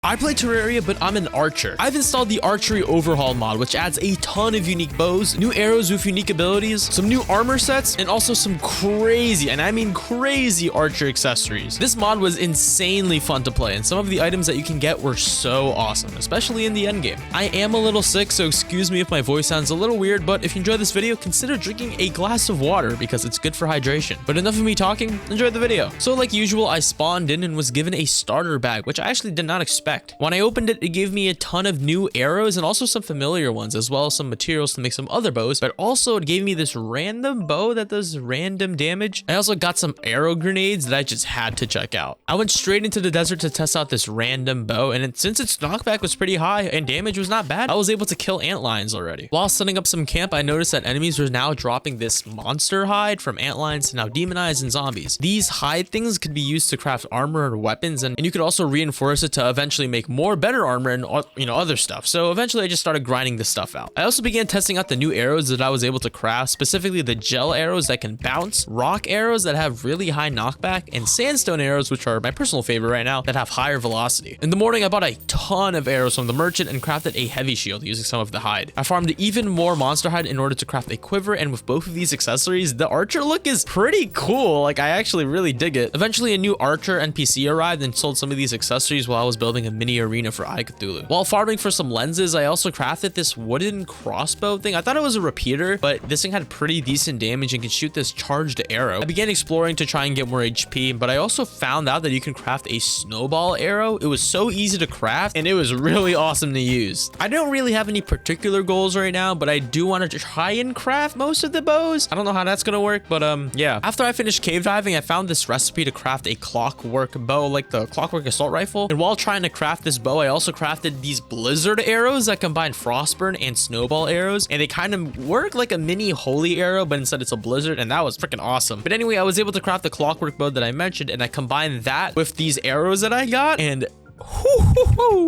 I play Terraria, but I'm an archer. I've installed the Archery Overhaul mod, which adds a ton of unique bows, new arrows with unique abilities, some new armor sets, and also some crazy, and I mean crazy archer accessories. This mod was insanely fun to play, and some of the items that you can get were so awesome, especially in the endgame. I am a little sick, so excuse me if my voice sounds a little weird, but if you enjoyed this video, consider drinking a glass of water because it's good for hydration. But enough of me talking, enjoy the video. So like usual, I spawned in and was given a starter bag, which I actually did not expect. When I opened it, it gave me a ton of new arrows and also some familiar ones, as well as some materials to make some other bows, but also it gave me this random bow that does random damage. I also got some arrow grenades that I just had to check out. I went straight into the desert to test out this random bow, and since its knockback was pretty high and damage was not bad, I was able to kill antlions already. While setting up some camp, I noticed that enemies were now dropping this monster hide from antlions to now demonized and zombies. These hide things could be used to craft armor or weapons, and you could also reinforce it to eventually make more better armor and other stuff. So eventually I just started grinding this stuff out. I also began testing out the new arrows that I was able to craft, specifically the gel arrows that can bounce, rock arrows that have really high knockback, and sandstone arrows, which are my personal favorite right now, that have higher velocity. In the morning I bought a ton of arrows from the merchant and crafted a heavy shield using some of the hide. I farmed even more monster hide in order to craft a quiver, and with both of these accessories, the archer look is pretty cool. Like, I actually really dig it. Eventually a new archer NPC arrived and sold some of these accessories while I was building a mini arena for Cthulhu. While farming for some lenses, I also crafted this wooden crossbow thing. I thought it was a repeater, but this thing had pretty decent damage and could shoot this charged arrow. I began exploring to try and get more HP, but I also found out that you can craft a snowball arrow. It was so easy to craft and it was really awesome to use. I don't really have any particular goals right now, but I do want to try and craft most of the bows. I don't know how that's gonna work, but yeah. After I finished cave diving, I found this recipe to craft a clockwork bow, like the clockwork assault rifle. And while trying to craft this bow, I also crafted these blizzard arrows that combine frostburn and snowball arrows, and they kind of work like a mini holy arrow, but instead it's a blizzard, and that was freaking awesome. But anyway, I was able to craft the clockwork bow that I mentioned, and I combined that with these arrows that I got, and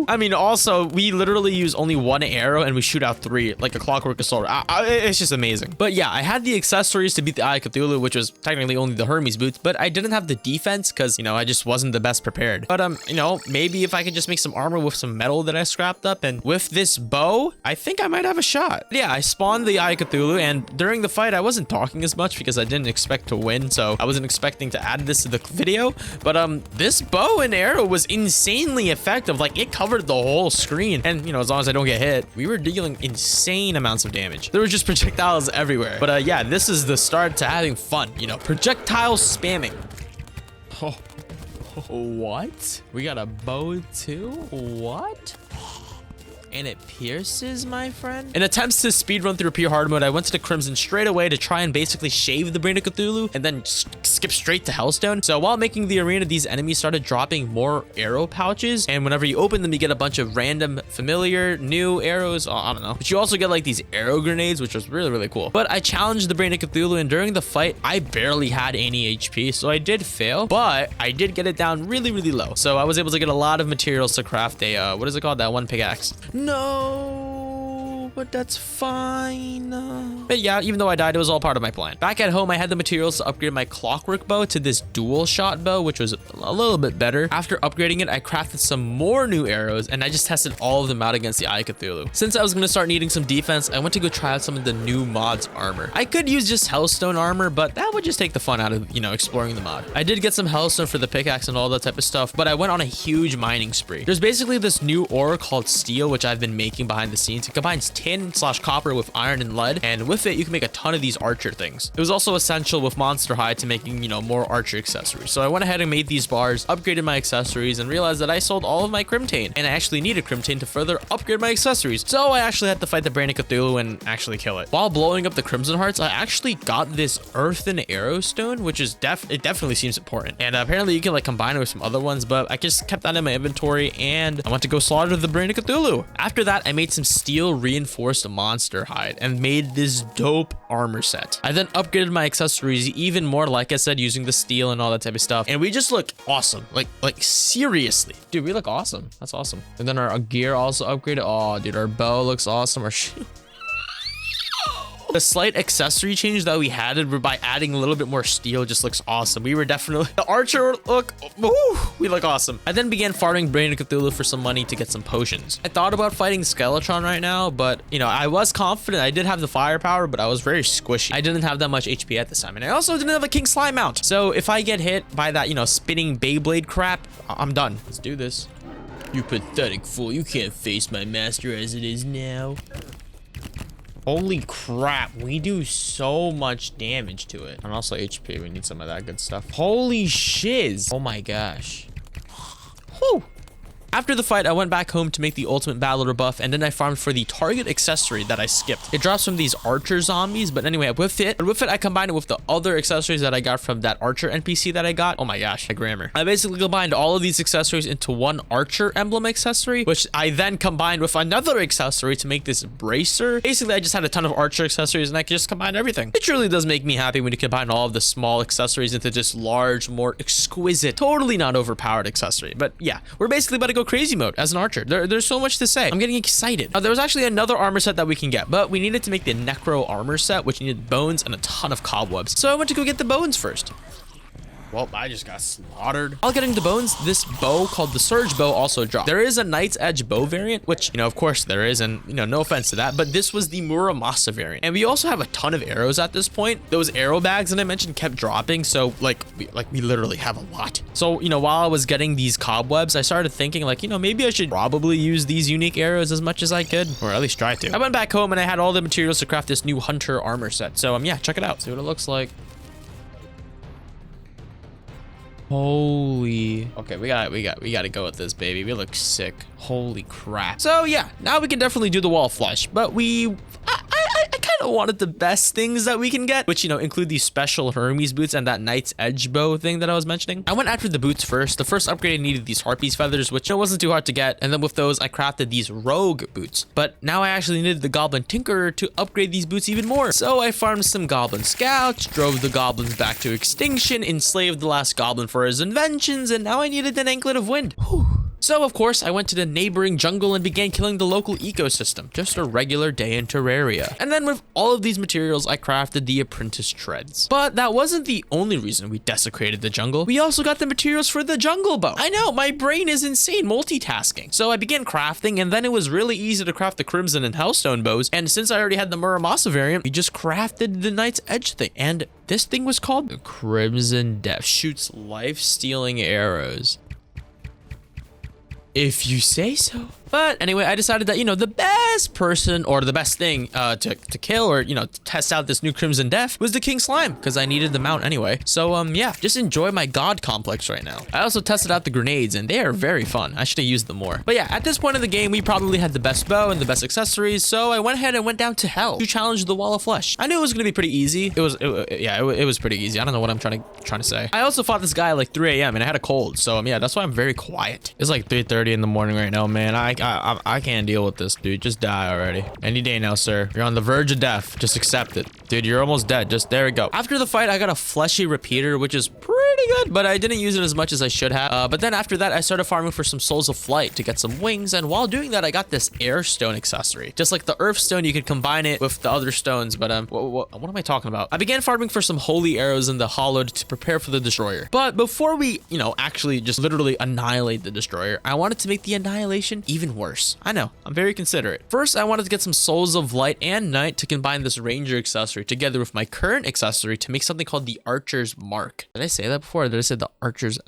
I mean, also, we literally use only one arrow and we shoot out three, like a clockwork assault. It's just amazing. But yeah, I had the accessories to beat the Eye of Cthulhu, which was technically only the Hermes boots, but I didn't have the defense because, I just wasn't the best prepared. But, maybe if I could just make some armor with some metal that I scrapped up, and with this bow, I think I might have a shot. Yeah, I spawned the Eye of Cthulhu, and during the fight, I wasn't talking as much because I didn't expect to win, so I wasn't expecting to add this to the video. But, this bow and arrow was insanely effective. Like, it covered the whole screen, and as long as I don't get hit, we were dealing insane amounts of damage. There were just projectiles everywhere. But yeah, this is the start to having fun, projectile spamming. Oh, what? We got a bow too? What? And it pierces, my friend? In attempts to speedrun through pure hard mode, I went to the Crimson straight away to try and basically shave the Brain of Cthulhu and then skip straight to Hellstone. So while making the arena, these enemies started dropping more arrow pouches, and whenever you open them, you get a bunch of random familiar new arrows. I don't know. But you also get like these arrow grenades, which was really, really cool. But I challenged the Brain of Cthulhu, and during the fight, I barely had any HP, so I did fail, but I did get it down really, really low. So I was able to get a lot of materials to craft a, what is it called? That one pickaxe. No, but that's fine. But yeah, even though I died, it was all part of my plan. Back at home, I had the materials to upgrade my clockwork bow to this dual shot bow, which was a little bit better. After upgrading it, I crafted some more new arrows, and I just tested all of them out against the Eye of Cthulhu. Since I was going to start needing some defense, I went to go try out some of the new mods armor. I could use just Hellstone armor, but that would just take the fun out of, exploring the mod. I did get some Hellstone for the pickaxe and all that type of stuff, but I went on a huge mining spree. There's basically this new ore called steel, which I've been making behind the scenes. It combines tin/copper with iron and lead, and with it you can make a ton of these archer things. It was also essential with monster hide to making more archer accessories. So I went ahead and made these bars, upgraded my accessories, and realized that I sold all of my crimtane, and I actually needed crimtane to further upgrade my accessories. So I actually had to fight the Brain of Cthulhu and actually kill it. While blowing up the crimson hearts, I actually got this earthen arrow stone, which is it definitely seems important, and apparently you can like combine it with some other ones, but I just kept that in my inventory, and I went to go slaughter the Brain of Cthulhu. After that, I made some steel reinforced monster hide and made this dope armor set. I then upgraded my accessories even more, like I said, using the steel and all that type of stuff, and we just look awesome. Like seriously, dude, we look awesome. That's awesome. And then our gear also upgraded. Oh, dude, our bow looks awesome. Our The slight accessory change that we had by adding a little bit more steel just looks awesome. We were definitely the archer look. Woo, we look awesome. I then began farming Brain of Cthulhu for some money to get some potions. I thought about fighting Skeletron right now, but you know, I was confident. I did have the firepower, but I was very squishy. I didn't have that much HP at this time, and I also didn't have a King Slime mount. So if I get hit by that, you know, spinning Beyblade crap, I'm done. Let's do this. You pathetic fool. You can't face my master as it is now. Holy crap. We do so much damage to it. And also HP. We need some of that good stuff. Holy shiz. Oh my gosh. Whew. After the fight, I went back home to make the ultimate battle rebuff, and then I farmed for the target accessory that I skipped. It drops from these archer zombies, but anyway, with it, I combined it with the other accessories that I got from that archer NPC that I got. Oh my gosh, my grammar. I basically combined all of these accessories into one archer emblem accessory, which I then combined with another accessory to make this bracer. Basically, I just had a ton of archer accessories, and I could just combine everything. It truly does make me happy when you combine all of the small accessories into this large, more exquisite, totally not overpowered accessory. But yeah, we're basically about to go crazy mode as an archer. There's so much to say. I'm getting excited. There was actually another armor set that we can get, but we needed to make the necro armor set, which needed bones and a ton of cobwebs. So I went to go get the bones first. Well, I just got slaughtered. While getting the bones, this bow called the Surge Bow also dropped. There is a Knight's Edge bow variant, which, you know, of course there is, and, you know, no offense to that, but this was the Muramasa variant. And we also have a ton of arrows at this point. Those arrow bags that I mentioned kept dropping, so, we literally have a lot. So, you know, while I was getting these cobwebs, I started thinking, like, you know, maybe I should probably use these unique arrows as much as I could, or at least try to. I went back home and I had all the materials to craft this new Hunter armor set. So, yeah, check it out. See what it looks like. Holy. Okay, we gotta go with this, baby. We look sick. Holy crap. So yeah, now we can definitely do the wall flush, but I kind of wanted the best things that we can get, which, you know, include these special Hermes boots and that Knight's Edge bow thing that I was mentioning. I went after the boots first. The first upgrade needed these Harpies feathers, which, you know, wasn't too hard to get. And then with those, I crafted these Rogue boots. But now I actually needed the Goblin Tinkerer to upgrade these boots even more. So I farmed some Goblin Scouts, drove the goblins back to extinction, enslaved the last goblin for his inventions, and now I needed an Anklet of Wind. Whew. So, of course, I went to the neighboring jungle and began killing the local ecosystem. Just a regular day in Terraria. And then with all of these materials, I crafted the Apprentice Treads. But that wasn't the only reason we desecrated the jungle. We also got the materials for the Jungle Bow. I know, my brain is insane multitasking. So I began crafting, and then it was really easy to craft the Crimson and Hellstone bows. And since I already had the Muramasa variant, we just crafted the Knight's Edge thing. And this thing was called the Crimson Death. Shoots life-stealing arrows. If you say so. But anyway, I decided that, you know, the best person or the best thing to kill or, you know, to test out this new Crimson Death was the King Slime, because I needed the mount anyway. So, yeah, just enjoy my God complex right now. I also tested out the grenades, and they are very fun. I should have used them more. But yeah, at this point in the game, we probably had the best bow and the best accessories, so I went ahead and went down to hell to challenge the Wall of Flesh. I knew it was gonna be pretty easy. It was pretty easy. I don't know what I'm trying to say. I also fought this guy at like 3 a.m. and I had a cold, so yeah, that's why I'm very quiet. It's like 3:30 in the morning right now, man. I can't deal with this, dude. Just die already. Any day now, sir. You're on the verge of death. Just accept it. Dude, you're almost dead. Just, there we go. After the fight, I got a fleshy repeater, which is pretty good, but I didn't use it as much as I should have. But then after that, I started farming for some Souls of Flight to get some wings, and while doing that, I got this Air Stone accessory. Just like the Earth Stone, you could combine it with the other stones, but what am I talking about? I began farming for some Holy Arrows in the Hollowed to prepare for the Destroyer. But before we, you know, actually just literally annihilate the Destroyer, I wanted to make the annihilation even worse. I know, I'm very considerate. First, I wanted to get some Souls of Light and Night to combine this Ranger accessory together with my current accessory to make something called the Archer's Mark. Did I say that before? Or did I say the Archer's,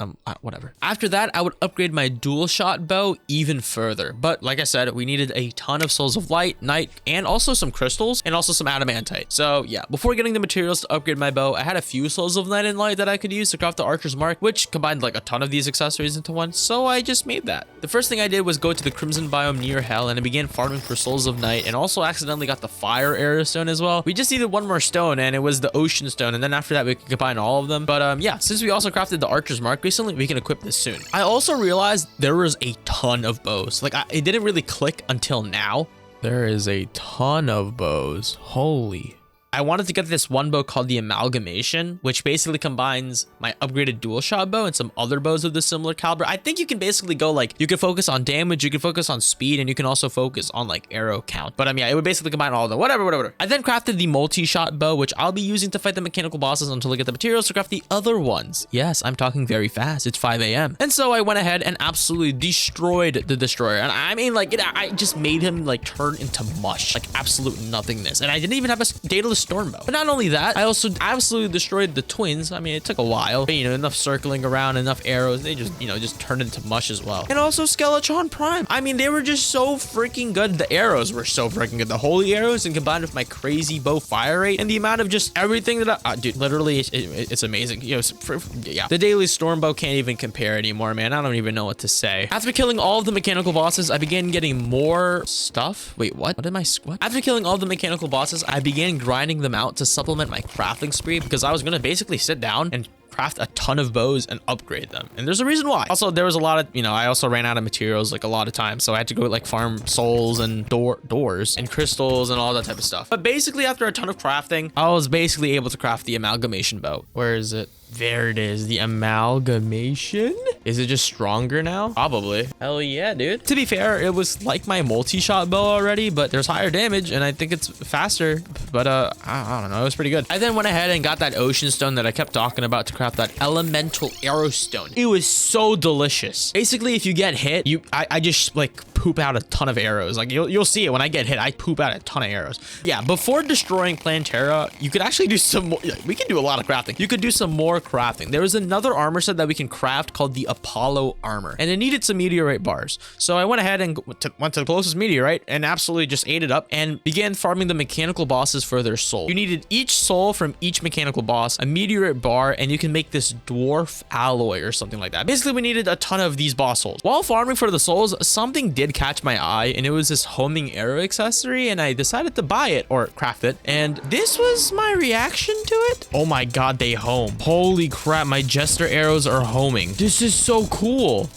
whatever. After that, I would upgrade my dual shot bow even further. But like I said, we needed a ton of Souls of Light, Night, and also some crystals, and also some adamantite. So yeah, before getting the materials to upgrade my bow, I had a few Souls of Night and Light that I could use to craft the Archer's Mark, which combined like a ton of these accessories into one. So I just made that. The first thing I did was go to the Crimson biome near Hell, and I began farming for Souls of Night, and also accidentally got the Fire Arrow Stone as well. We just needed one more stone, and it was the Ocean Stone, and then after that we could combine all of them. But yeah, since we also crafted the Archer's Mark recently, we can equip this soon. I also realized there was a ton of bows. Like, it didn't really click until now. There is a ton of bows. Holy. I wanted to get this one bow called the Amalgamation, which basically combines my upgraded dual shot bow and some other bows of the similar caliber. I think you can basically go like, you can focus on damage, you can focus on speed, and you can also focus on like arrow count. But yeah, it would basically combine all of them. Whatever. I then crafted the multi-shot bow, which I'll be using to fight the mechanical bosses until I get the materials to craft the other ones. Yes, I'm talking very fast. It's 5 a.m. And so I went ahead and absolutely destroyed the destroyer. And I mean, like, I just made him like turn into mush, like absolute nothingness. And I didn't even have a Daedalus Storm bow. But not only that, I also absolutely destroyed the twins. I mean, it took a while, but you know, enough circling around, enough arrows, they just, you know, just turned into mush as well. And also Skeletron Prime. I mean, they were just so freaking good. The arrows were so freaking good. The holy arrows, and combined with my crazy bow fire rate and the amount of just everything that dude, literally, it's amazing. You know, yeah, the Daily Storm bow can't even compare anymore, man. I don't even know what to say. After killing all of the mechanical bosses, I began getting more stuff. Wait, what? What? After killing all the mechanical bosses, I began grinding them out to supplement my crafting spree, because I was gonna basically sit down and craft a ton of bows and upgrade them. And there's a reason why. Also, there was a lot of, you know, I also ran out of materials like a lot of times, so I had to go like farm souls and doors and crystals and all that type of stuff. But basically, after a ton of crafting, I was basically able to craft the Amalgamation bow. Where is it? There it is, the Amalgamation. Is it just stronger now? Probably. Hell yeah, dude. To be fair, it was like my multi-shot bow already, but there's higher damage and I think it's faster. But I don't know, it was pretty good. I then went ahead and got that ocean stone that I kept talking about to craft that elemental arrow stone. It was so delicious. Basically, if you get hit, I just like poop out a ton of arrows. Like you'll see it when I get hit, I poop out a ton of arrows. Yeah, before destroying Plantera, you could actually do some more. We can do a lot of crafting. You could do some more crafting. There was another armor set that we can craft called the Apollo armor, and it needed some meteorite bars. So I went ahead and went to the closest meteorite and absolutely just ate it up and began farming the mechanical bosses for their soul. You needed each soul from each mechanical boss, a meteorite bar, and you can make this dwarf alloy or something like that. Basically, we needed a ton of these boss souls. While farming for the souls, something did catch my eye, and it was this homing arrow accessory, and I decided to buy it or craft it, and this was my reaction to it. Oh my god, they home. Holy crap, my jester arrows are homing. This is so cool.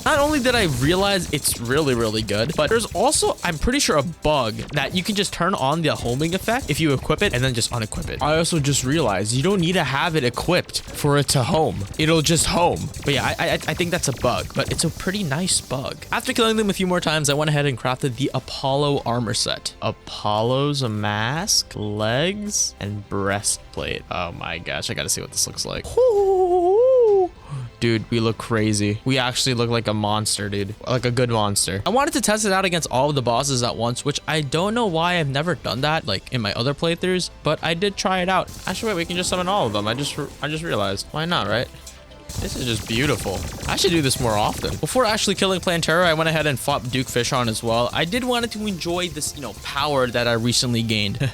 Not only did I realize it's really, really good, but there's also, I'm pretty sure, a bug that you can just turn on the homing effect if you equip it and then just unequip it. I also just realized you don't need to have it equipped for it to home. It'll just home. But yeah, I think that's a bug, but it's a pretty nice bug. After killing them a few more times, I went ahead and crafted the Apollo armor set. Apollo's mask, legs, and breastplate. Oh my gosh, I gotta see what this looks like. Dude, we look crazy. We actually look like a monster, dude. Like a good monster. I wanted to test it out against all of the bosses at once, which I don't know why I've never done that, like in my other playthroughs, but I did try it out. Actually, wait, we can just summon all of them. I just realized. Why not, right? This is just beautiful. I should do this more often. Before actually killing Plantera, I went ahead and fought Duke Fishon as well. I did want to enjoy this, you know, power that I recently gained.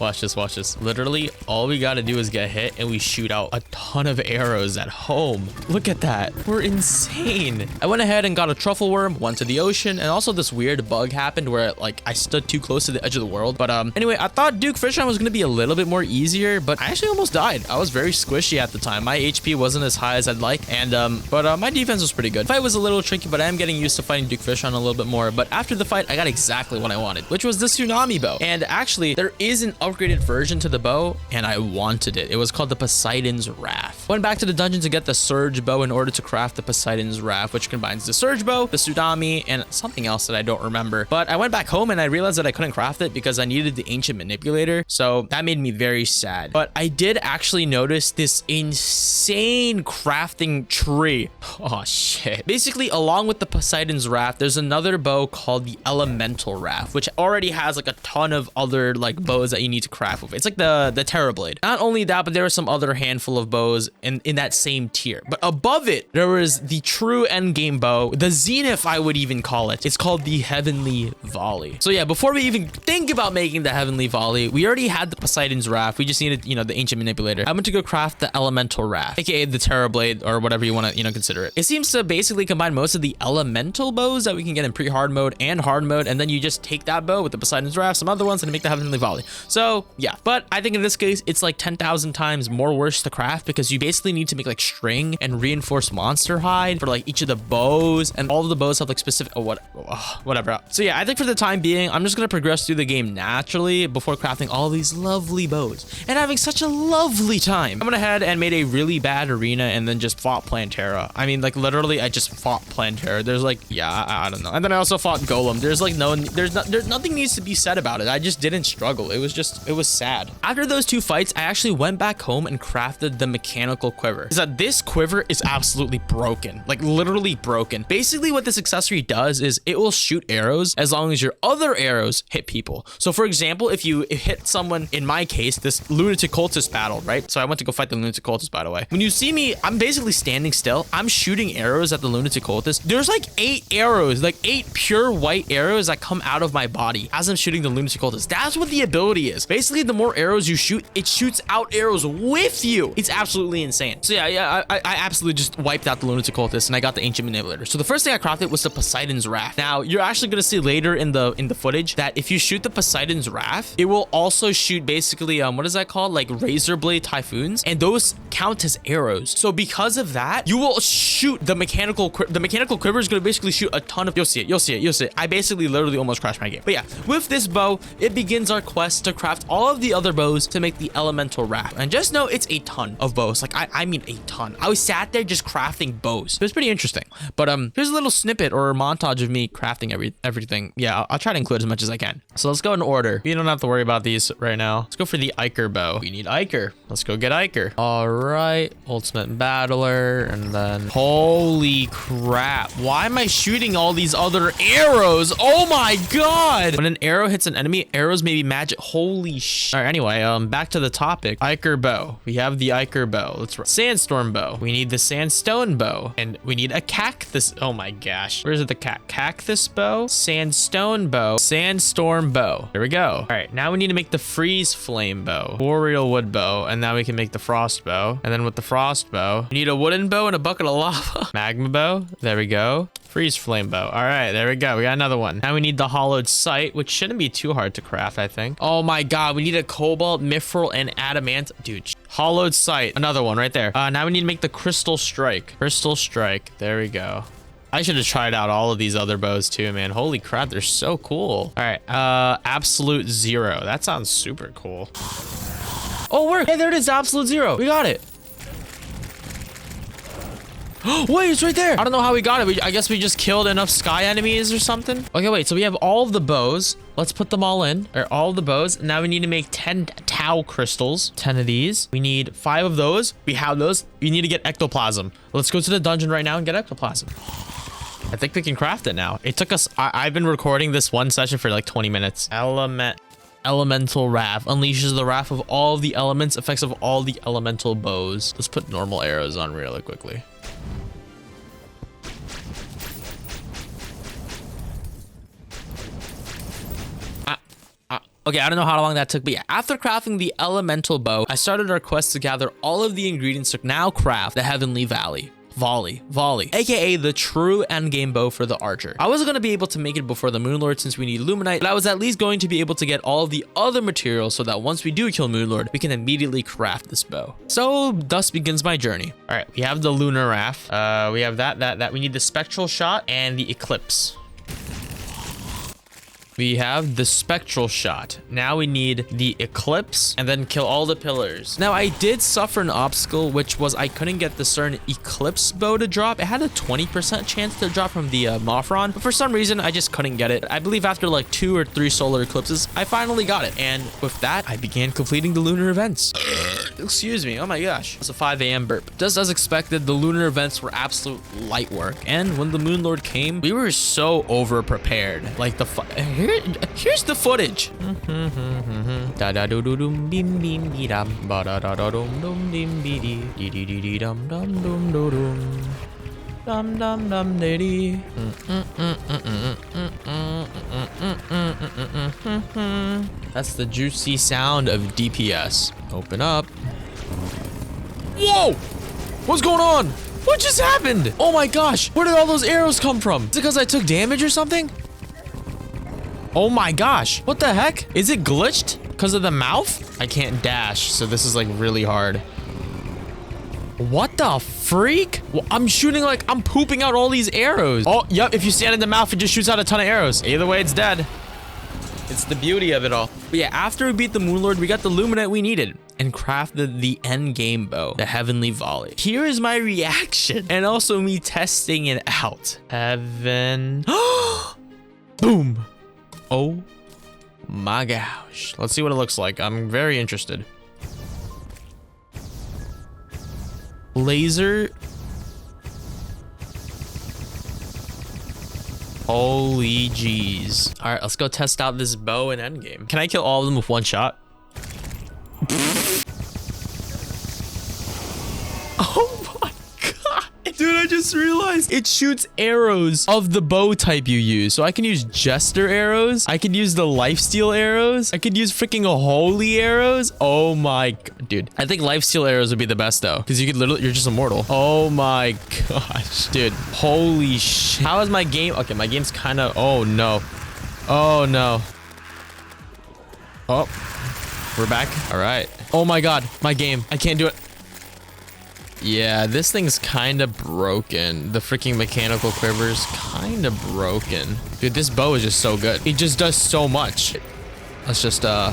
Watch this, watch this. Literally, all we gotta do is get hit and we shoot out a ton of arrows at home. Look at that. We're insane. I went ahead and got a truffle worm, went to the ocean, and also this weird bug happened where like I stood too close to the edge of the world. But anyway, I thought Duke Fishon was gonna be a little bit more easier, but I actually almost died. I was very squishy at the time. My HP wasn't as high as I'd like, and but my defense was pretty good. The fight was a little tricky, but I am getting used to fighting Duke Fishon a little bit more. But after the fight, I got exactly what I wanted, which was the tsunami bow. And actually, there is an upgraded version to the bow, and I wanted it. It was called the Poseidon's Wrath. Went back to the dungeon to get the surge bow in order to craft the Poseidon's Wrath, which combines the surge bow, the tsunami, and something else that I don't remember. But I went back home and I realized that I couldn't craft it because I needed the ancient manipulator, so that made me very sad. But I did actually notice this insane crafting tree. Oh shit. Basically, along with the Poseidon's Wrath, there's another bow called the Elemental Wrath, which already has like a ton of other like bows that you need to craft with. It's like the Terra Blade. Not only that, but there are some other handful of bows in that same tier. But above it, there was the true endgame bow, the Zenith, I would even call it. It's called the Heavenly Volley. So yeah, before we even think about making the Heavenly Volley, we already had the Poseidon's Wrath. We just needed, you know, the ancient manipulator. I went to go craft the Elemental Wrath, aka the Terra Blade, or whatever you want to, you know, consider it. It seems to basically combine most of the elemental bows that we can get in pre-hard mode and hard mode, and then you just take that bow with the Poseidon's Wrath, some other ones, and make the Heavenly Volley. So So yeah, but I think in this case, it's like 10,000 times more worse to craft because you basically need to make like string and reinforced monster hide for like each of the bows, and all of the bows have like specific, whatever. So yeah, I think for the time being, I'm just gonna progress through the game naturally before crafting all these lovely bows and having such a lovely time. I went ahead and made a really bad arena and then just fought Plantera. I mean, like literally, I just fought Plantera. There's like, yeah, I don't know. And then I also fought Golem. There's like there's nothing needs to be said about it. I just didn't struggle. It was sad. After those two fights, I actually went back home and crafted the mechanical quiver. Is that this quiver is absolutely broken, like literally broken. Basically, what this accessory does is it will shoot arrows as long as your other arrows hit people. So for example, if you hit someone, in my case, this lunatic cultist battle, right? So I went to go fight the lunatic cultist, by the way. When you see me, I'm basically standing still. I'm shooting arrows at the lunatic cultist. There's like 8 arrows, like 8 pure white arrows that come out of my body as I'm shooting the lunatic cultist. That's what the ability is. Basically, the more arrows you shoot, it shoots out arrows with you. It's absolutely insane. So yeah, I absolutely just wiped out the lunatic cultist and I got the ancient manipulator. So the first thing I crafted was the Poseidon's Wrath. Now you're actually gonna see later in the footage that if you shoot the Poseidon's Wrath, it will also shoot basically what is that called, like razor blade typhoons, and those count as arrows. So because of that, you will shoot the mechanical quiver is gonna basically shoot a ton of, you'll see it. I basically literally almost crashed my game. But yeah, with this bow, it begins our quest to craft all of the other bows to make the elemental wrath. And just know it's a ton of bows. Like I mean a ton. I was sat there just crafting bows. It was pretty interesting. But here's a little snippet or a montage of me crafting everything. Yeah, I'll try to include as much as I can. So let's go in order. You don't have to worry about these right now. Let's go for the Iker Bow. We need Iker. Let's go get Iker. All right, ultimate battler, and then holy crap, why am I shooting all these other arrows? Oh my god, when an arrow hits an enemy, arrows may be magic. Holy sh. All right, anyway, back to the topic. Iker Bow. We have the Iker Bow. Let's run. Sandstorm Bow. We need the Sandstone Bow, and we need a cactus. Oh my gosh, where's it? The cactus bow, Sandstone Bow, Sandstorm Bow. There we go. All right, now we need to make the Freeze Flame Bow, Boreal Wood Bow, and now we can make the Frost Bow. And then with the Frost Bow, we need a wooden bow and a bucket of lava. Magma Bow. There we go. Freeze Flame Bow. All right, there we go. We got another one. Now we need the Hollowed Sight, which shouldn't be too hard to craft, I think. Oh my god, we need a Cobalt, Mithril, and Adamant. Dude, Hollowed Sight. Another one right there. Now we need to make the Crystal Strike. Crystal Strike. There we go. I should have tried out all of these other bows too, man. Holy crap, they're so cool. All right, Absolute Zero. That sounds super cool. Oh, work. Hey, there it is, Absolute Zero. We got it. Wait, it's right there. I don't know how we got it. I guess we just killed enough sky enemies or something. Okay, wait, so we have all of the bows. Let's put them all in, or all of the bows. Now we need to make 10 Tau crystals, 10 of these. We need 5 of those. We have those. We need to get ectoplasm. Let's go to the dungeon right now and get ectoplasm. I think we can craft it now. It took us, I've been recording this one session for like 20 minutes. Elemental Wrath unleashes the wrath of all the elements, effects of all the elemental bows. Let's put normal arrows on really quickly. Okay, I don't know how long that took, but yeah, after crafting the elemental bow, I started our quest to gather all of the ingredients to now craft the Heavenly Volley, aka the true endgame bow for the archer. I wasn't going to be able to make it before the Moonlord since we need Luminite, but I was at least going to be able to get all of the other materials so that once we do kill Moonlord, we can immediately craft this bow. So thus begins my journey. All right, we have the Lunar Wrath. We have that. We need the Spectral Shot and the Eclipse. We have the Spectral Shot. Now we need the Eclipse and then kill all the pillars. Now I did suffer an obstacle, which was I couldn't get the certain Eclipse bow to drop. It had a 20% chance to drop from the Mothron, but for some reason I just couldn't get it. I believe after like 2 or 3 solar eclipses, I finally got it. And with that, I began completing the lunar events. Excuse me, oh my gosh. It's a 5 a.m. burp. Just as expected, the lunar events were absolute light work. And when the Moonlord came, we were so over prepared. Like here's the footage. That's the juicy sound of DPS. Open up. Whoa! What's going on? What just happened? Oh my gosh, where did all those arrows come from? Is it because I took damage or something? Oh my gosh, what the heck? Is it glitched? because of the mouth, I can't dash. So this is like really hard. What the freak? Well, I'm shooting like I'm pooping out all these arrows. Oh, yep. If you stand in the mouth, it just shoots out a ton of arrows. Either way, it's dead. It's the beauty of it all. But yeah, after we beat the Moonlord, we got the Luminite we needed and crafted the end game bow, the Heavenly Volley. Here is my reaction and also me testing it out. Heaven. Boom. Oh my gosh. Let's see what it looks like. I'm very interested. Laser. Holy jeez. All right, let's go test out this bow and endgame. Can I kill all of them with one shot? Oh my god. Dude, I just realized it shoots arrows of the bow type you use. So I can use Jester arrows. I could use the Lifesteal arrows. I could use freaking holy arrows. Oh my god, dude. I think Lifesteal arrows would be the best though. Because you could literally, you're just immortal. Oh my gosh, dude. Holy shit. How is my game? Okay, my game's kind of, oh no. Oh no. Oh, we're back. All right. Oh my god, my game. I can't do it. Yeah, this thing's kind of broken. The freaking mechanical quiver's kind of broken. Dude, this bow is just so good. It just does so much. Let's just, oh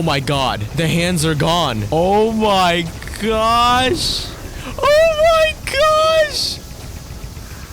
my god. The hands are gone. Oh my gosh. Oh my gosh.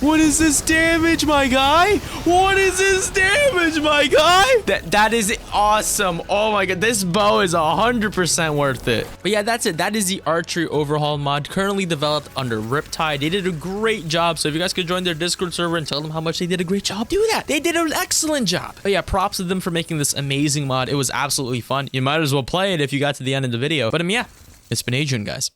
What is this damage, my guy? What is this damage, my guy? That is awesome. Oh my god, this bow is 100% worth it. But yeah, that's it. That is the Archery Overhaul mod currently developed under Riptide. They did a great job. So if you guys could join their Discord server and tell them how much they did a great job, do that. They did an excellent job. But yeah, props to them for making this amazing mod. It was absolutely fun. You might as well play it if you got to the end of the video. But yeah, it's been Adrian, guys.